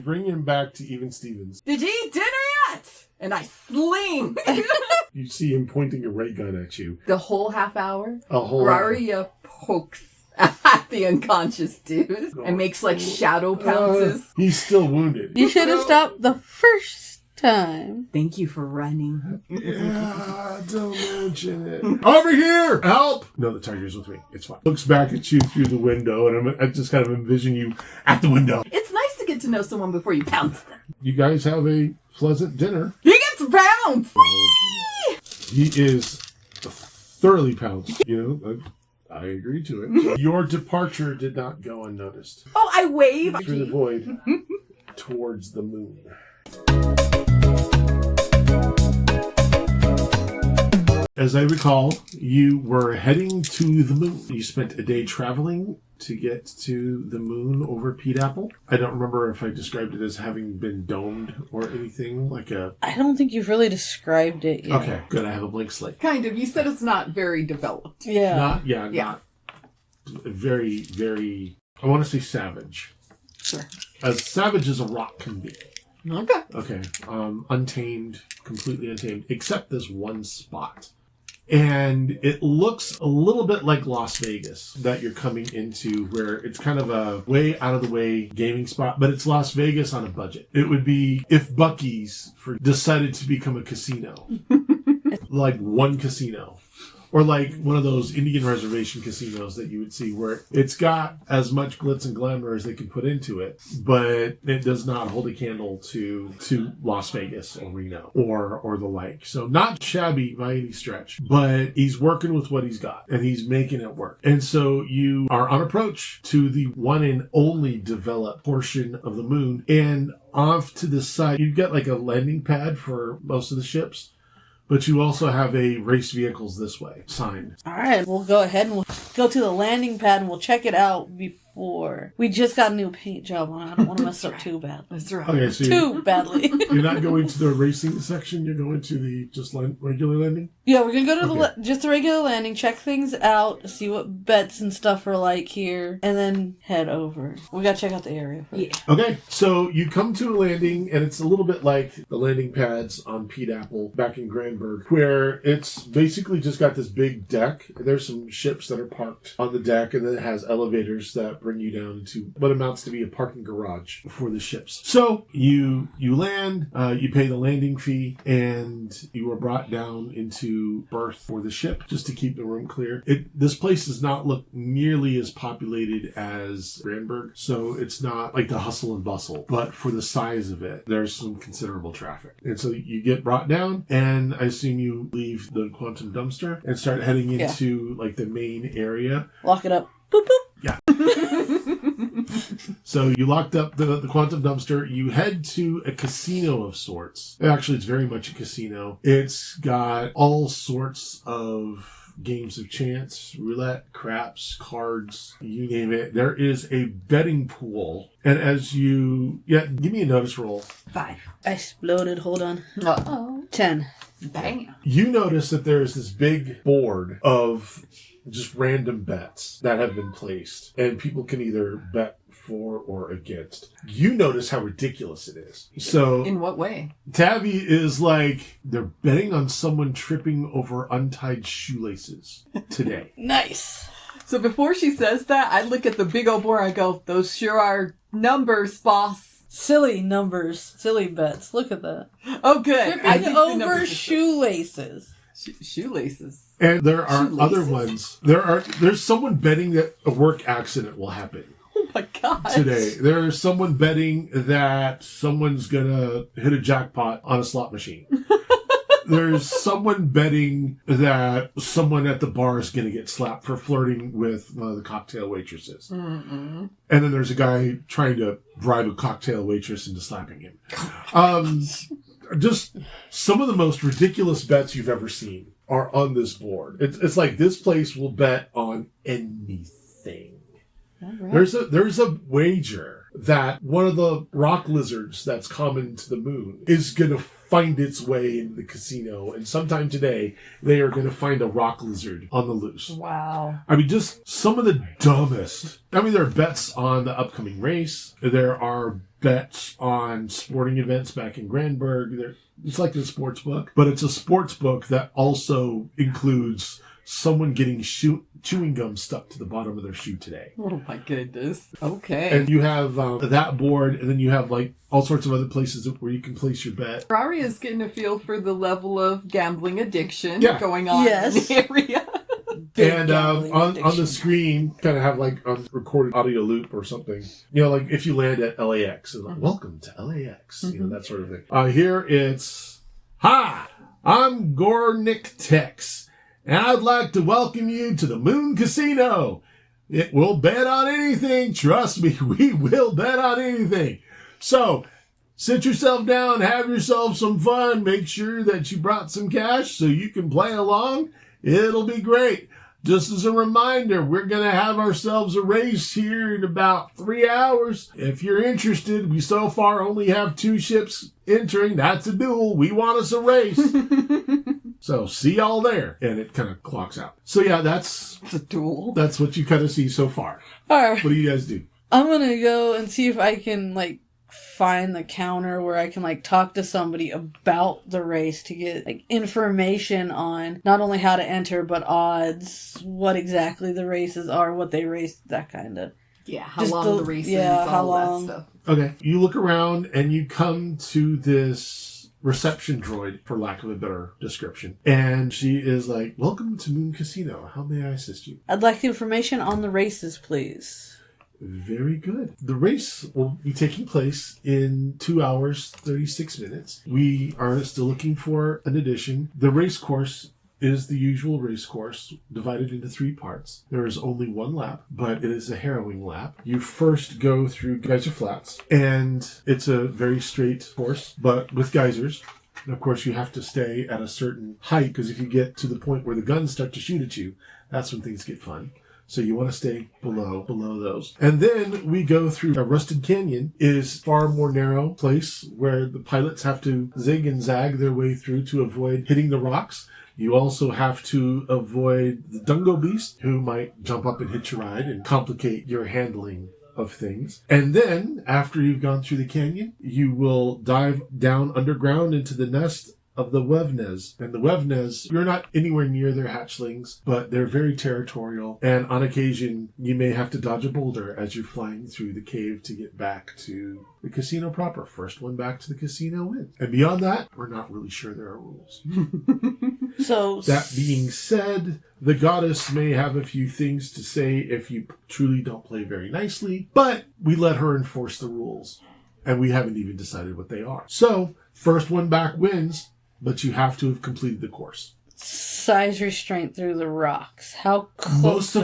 bring him back to even Stevens. Did you eat dinner yet? And I sling. You see him pointing a ray gun at you. The whole half hour? A whole Grawria pokes at the unconscious dude and makes like shadow pounces. He's still wounded. You should have stopped the first time. Thank you for running. Yeah, don't mention it. Over here! Help! No, the tiger's with me. It's fine. Looks back at you through the window, and I just kind of envision you at the window. It's nice to get to know someone before you pounce them. You guys have a pleasant dinner. He gets pounced! He is thoroughly pounced. You know, I agree to it. Your departure did not go unnoticed. Oh, I wave. Through the void towards the moon. As I recall, you were heading to the moon. You spent a day traveling to get to the moon over Pete Apple. I don't remember if I described it as having been domed or anything like a... I don't think you've really described it yet. Okay, good. I have a blank slate. Kind of. You said it's not very developed. Yeah. Not very, very... I want to say savage. Sure. As savage as a rock can be. Okay. Okay. Untamed, completely untamed, except this one spot. And it looks a little bit like Las Vegas that you're coming into, where it's kind of a way out of the way gaming spot, but it's Las Vegas on a budget. It would be if Buc-ee's decided to become a casino. Like one casino. Or like one of those Indian reservation casinos that you would see where it's got as much glitz and glamour as they can put into it, but it does not hold a candle to Las Vegas or Reno or the like. So not shabby by any stretch, but he's working with what he's got and he's making it work. And so you are on approach to the one and only developed portion of the moon, and off to the side, you've got like a landing pad for most of the ships. But you also have a race vehicles this way sign. All right, we'll go ahead and we'll go to the landing pad and we'll check it out before. We just got a new paint job on. I don't want to mess up too bad. That's right. Okay, so Too badly. You're not going to the racing section. You're going to the just regular landing. Yeah, we're gonna go to just the regular landing, check things out, see what bets and stuff are like here, and then head over. We gotta check out the area first. Yeah. Okay, so you come to a landing, and it's a little bit like the landing pads on Pete Apple back in Granberg, where it's basically just got this big deck. There's some ships that are parked on the deck, and then it has elevators that bring you down into what amounts to be a parking garage for the ships. So you land, you pay the landing fee, and you are brought down into berth for the ship just to keep the room clear. This place does not look nearly as populated as Granberg, so it's not like the hustle and bustle, but for the size of it, there's some considerable traffic. And so you get brought down, and I assume you leave the quantum dumpster and start heading into like the main area. Lock it up. Boop, boop. Yeah. So you locked up the quantum dumpster. You head to a casino of sorts. Actually, it's very much a casino. It's got all sorts of games of chance, roulette, craps, cards, you name it. There is a betting pool. And as you... Yeah, give me a notice roll. 5. I exploded. Hold on. Uh-oh. 10. Bam. You notice that there is this big board of just random bets that have been placed. And people can either bet for or against. You notice how ridiculous it is. So In what way? Tavi is like, they're betting on someone tripping over untied shoelaces today. Nice. So before she says that, I look at the big old board and I go, those sure are numbers, boss. Silly numbers. Silly bets. Look at that. Oh, good. Tripping over shoelaces. Shoelaces. And there are Shoelaces? other ones. There's someone betting that a work accident will happen. Oh my God. Today. There's someone betting that someone's gonna hit a jackpot on a slot machine. There's someone betting that someone at the bar is gonna get slapped for flirting with one of the cocktail waitresses. Mm-mm. And then there's a guy trying to bribe a cocktail waitress into slapping him. Just some of the most ridiculous bets you've ever seen are on this board. It's like this place will bet on anything. Right. There's a wager that one of the rock lizards that's common to the moon is going to find its way into the casino. And sometime today, they are going to find a rock lizard on the loose. Wow. I mean, just some of the dumbest. I mean, there are bets on the upcoming race. There are bets on sporting events back in Granberg. It's like a sports book, but it's a sports book that also includes someone getting chewing gum stuck to the bottom of their shoe today. Oh my goodness. Okay. And you have that board, and then you have like all sorts of other places where you can place your bet. Grawria is getting a feel for the level of gambling addiction Yeah. going on in the area. And on the screen, kind of have like a recorded audio loop or something. You know, like if you land at LAX, it's like, welcome to LAX, you know, that sort of thing. Here it's, hi, I'm Gornick Tex, and I'd like to welcome you to the Moon Casino. It will bet on anything. Trust me, we will bet on anything. So, sit yourself down, have yourself some fun. Make sure that you brought some cash so you can play along. It'll be great. Just as a reminder, we're going to have ourselves a race here in about 3 hours. If you're interested, we so far only have 2 ships entering. That's a duel. We want us a race. So see y'all there. And it kind of clocks out. So yeah, that's It's a duel. That's what you kind of see so far. All right. What do you guys do? I'm going to go and see if I can, like, find the counter where I can, like, talk to somebody about the race to get, like, information on not only how to enter, but odds, what exactly the races are, what they race, that kind of. Yeah, how Just long the race is, how all long. that stuff. Okay. You look around and you come to this reception droid, for lack of a better description. And she is like, welcome to Moon Casino. How may I assist you? I'd like information on the races, please. Very good. The race will be taking place in 2 hours, 36 minutes. We are still looking for an addition. The race course is the usual race course, divided into 3 parts. There is only 1 lap, but it is a harrowing lap. You first go through Geyser Flats, and it's a very straight course, but with geysers. And of course, you have to stay at a certain height, because if you get to the point where the guns start to shoot at you, that's when things get fun. So you want to stay below those. And then we go through a Rusted Canyon, is far more narrow place where the pilots have to zig and zag their way through to avoid hitting the rocks. You also have to avoid the Dungo Beast, who might jump up and hitch a ride and complicate your handling of things. And then, after you've gone through the canyon, you will dive down underground into the nest of the Wevnes. And the Wevnes, you're not anywhere near their hatchlings, but they're very territorial. And on occasion, you may have to dodge a boulder as you're flying through the cave to get back to the casino proper. First one back to the casino wins. And beyond that, we're not really sure there are rules. So That being said, the goddess may have a few things to say if you truly don't play very nicely, but we let her enforce the rules. And we haven't even decided what they are. So, first one back wins, but you have to have completed the course. size restraint through the rocks. How close?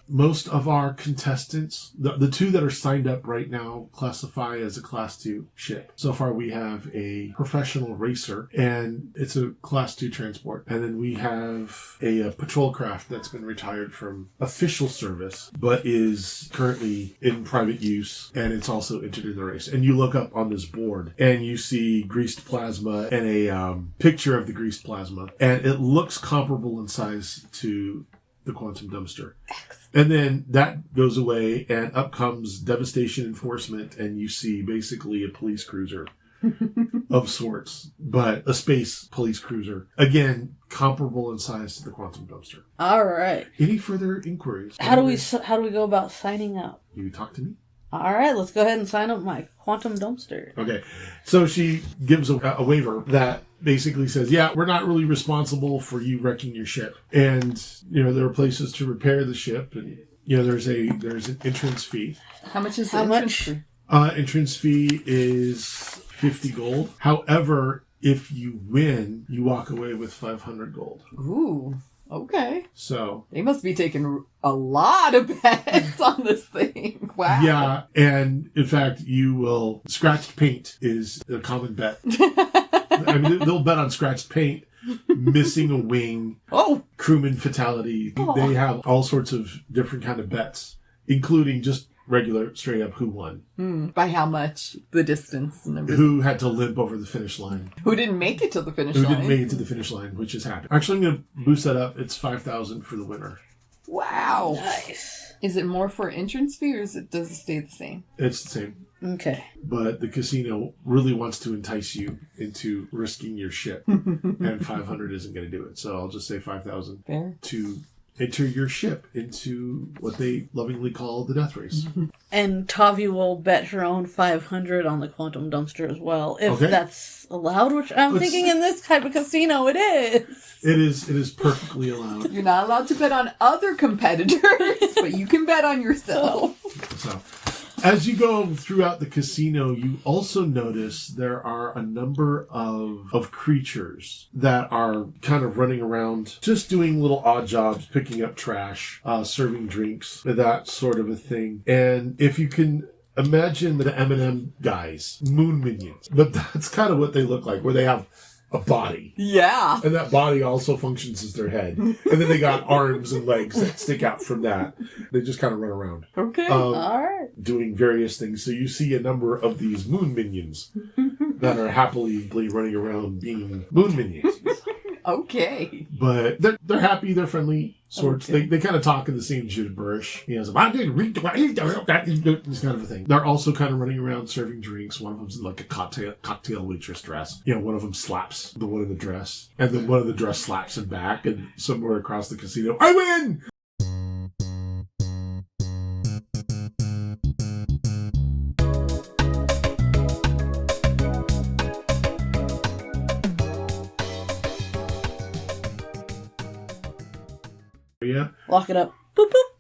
Most of our contestants, the 2 that are signed up right now, classify as a Class 2 ship. So far, we have a professional racer, and it's a Class 2 transport. And then we have a patrol craft that's been retired from official service, but is currently in private use, and it's also entered in the race. And you look up on this board, and you see greased plasma and a picture of the greased plasma, and it looks comparable in size to the quantum dumpster. And then that goes away, and up comes devastation enforcement, and you see basically a police cruiser of sorts, but a space police cruiser. Again, comparable in size to the quantum dumpster. All right. Any further inquiries? How do we go about signing up? You talk to me. All right, let's go ahead and sign up my quantum dumpster. Okay. So she gives a waiver that basically says, yeah, we're not really responsible for you wrecking your ship. And, there are places to repair the ship. And, there's an entrance fee. How much is the How entrance much? fee? Entrance fee is 50 gold. However, if you win, you walk away with 500 gold. Ooh, okay. So They must be taking a lot of bets on this thing. Wow. yeah, and in fact, scratched paint is a common bet. I mean, they'll bet on scratched paint, missing a wing, Oh. crewman fatality. Oh. They have all sorts of different kind of bets, including just regular, straight up, who won. By how much? The distance and everything. Who had to limp over the finish line. Who didn't make it to the finish Who line? didn't make it to the finish line, which has happened. Actually, I'm going to boost that up. It's 5,000 for the winner. Wow. Nice. Is it more for entrance fee or does it stay the same? It's the same. Okay. But the casino really wants to entice you into risking your ship. And 500 isn't going to do it. So I'll just say 5,000 Fair. to enter your ship into what they lovingly call the death race. And Tavi will bet her own 500 on the quantum dumpster as well, if Okay. that's allowed, which I'm thinking in this type of casino it is. It is perfectly allowed. You're not allowed to bet on other competitors, but you can bet on yourself. So, as you go throughout the casino, you also notice there are a number of creatures that are kind of running around, just doing little odd jobs, picking up trash, serving drinks, that sort of a thing. And if you can imagine the M&M guys, moon minions, but that's kind of what they look like, where they have a body. Yeah. And that body also functions as their head. And then they got arms and legs that stick out from that. They just kind of run around. Okay. All right. Doing various things. So you see a number of these moon minions that are happily running around being moon minions. Okay. But they're happy, they're friendly sorts. Okay. They kind of talk in the same gibberish. You know, this kind of a thing. They're also kind of running around serving drinks. One of them's in like a cocktail waitress dress. You know, one of them slaps the one in the dress. And then one of the dress slaps him back. And somewhere across the casino, I win! Yeah. Lock it up. Boop, boop.